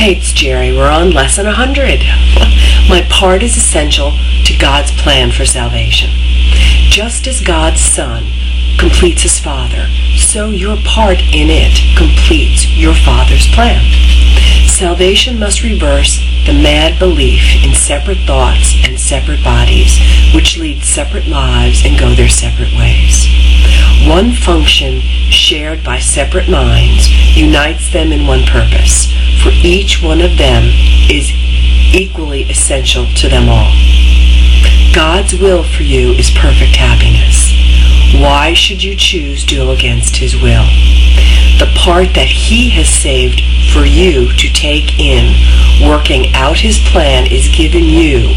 Hey, it's Jerry. We're on lesson 100. My part is essential to God's plan for salvation. Just as God's Son completes his Father, so your part in it completes your Father's plan. Salvation must reverse the mad belief in separate thoughts and separate bodies, which lead separate lives and go their separate ways. One function shared by separate minds unites them in one purpose, for each one of them is equally essential to them all. God's will for you is perfect happiness. Why should you choose to go against his will? The part that he has saved for you to take in, working out his plan, is given you,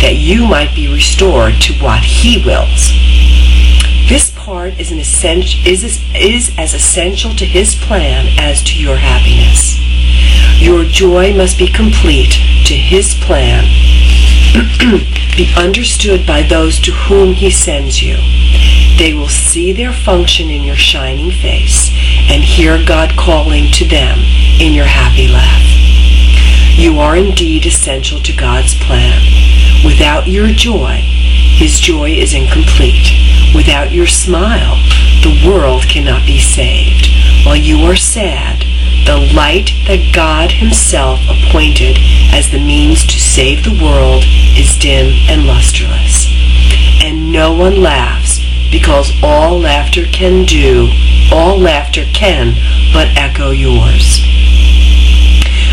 that you might be restored to what he wills. This part is as essential to his plan as to your happiness. Your joy must be complete to his plan, be understood by those to whom he sends you. They will see their function in your shining face and hear God calling to them in your happy laugh. You are indeed essential to God's plan. Without your joy, his joy is incomplete. Without your smile, the world cannot be saved. While you are sad, the light that God himself appointed as the means to save the world is dim and lusterless. And no one laughs, because all laughter can but echo yours.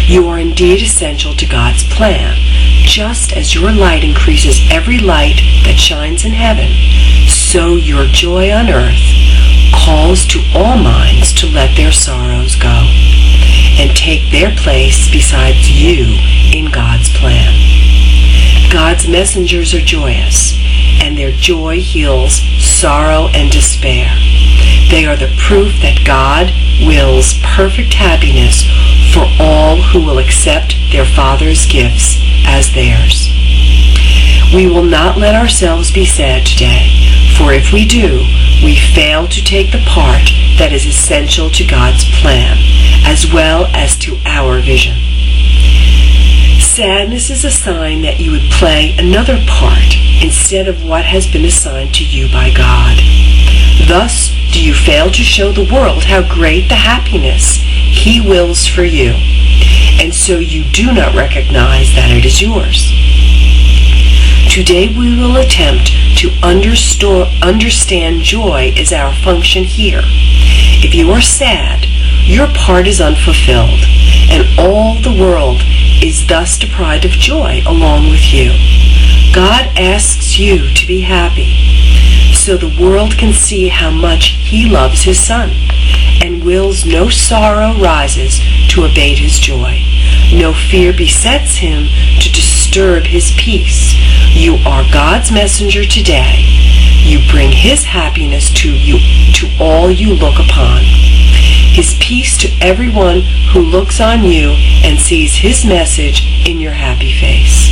You are indeed essential to God's plan. Just as your light increases every light that shines in heaven, so your joy on earth calls to all minds to let their sorrows go and take their place besides you in God's plan. God's messengers are joyous, and their joy heals sorrow and despair. They are the proof that God wills perfect happiness for all who will accept their Father's gifts as theirs. We will not let ourselves be sad today, for if we do, we fail to take the part that is essential to God's plan, as well as to our vision. Sadness is a sign that you would play another part instead of what has been assigned to you by God. Thus do you fail to show the world how great the happiness he wills for you, and so you do not recognize that it is yours. Today we will attempt to understand joy as our function here. If you are sad, your part is unfulfilled, and all the world is thus deprived of joy along with you. God asks you to be happy, so the world can see how much he loves his Son, and wills no sorrow rises to abate his joy. No fear besets him to disturb his peace. You are God's messenger today. You bring his happiness to all you look upon. His peace to everyone who looks on you and sees his message in your happy face.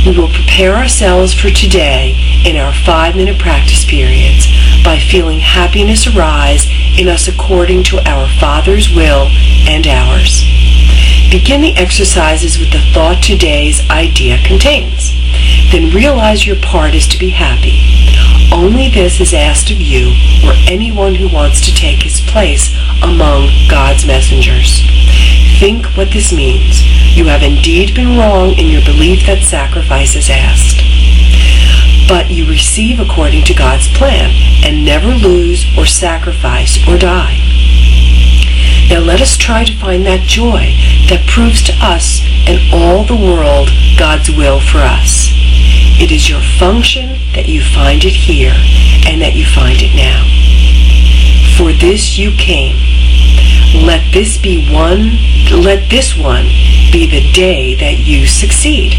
We will prepare ourselves for today in our 5-minute practice periods by feeling happiness arise in us according to our Father's will and ours. Begin the exercises with the thought today's idea contains. Then realize your part is to be happy. Only this is asked of you or anyone who wants to take his place among God's messengers. Think what this means. You have indeed been wrong in your belief that sacrifice is asked. But you receive according to God's plan and never lose or sacrifice or die. Now let us try to find that joy that proves to us and all the world God's will for us. It is your function that you find it here and that you find it now. For this you came. Let this one be the day that you succeed.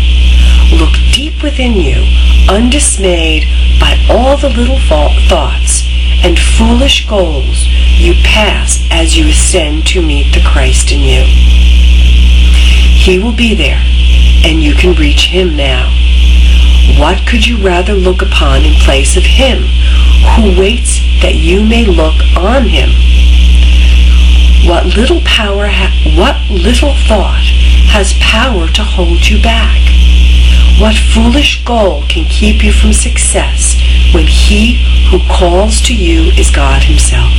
Look deep within you, undismayed by all the little thoughts and foolish goals you pass as you ascend to meet the Christ in you. He will be there, and you can reach him now. What could you rather look upon in place of him who waits that you may look on him? What little thought has power to hold you back? What foolish goal can keep you from success when he who calls to you is God himself?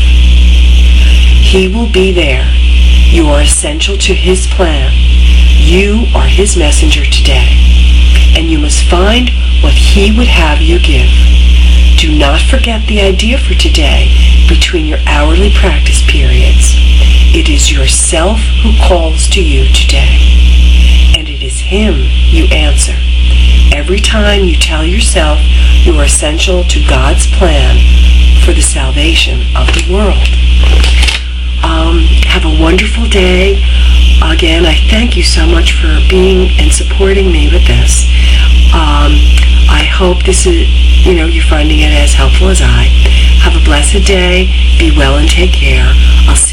He will be there. You are essential to his plan. You are his messenger today, and you must find what he would have you give. Do not forget the idea for today between your hourly practice periods. It is yourself who calls to you today, and it is him you answer. Every time you tell yourself you are essential to God's plan for the salvation of the world. Have a wonderful day. Again, I thank you so much for being and supporting me with this. I hope this is, you're finding it as helpful as I. Have a blessed day. Be well and take care. I'll see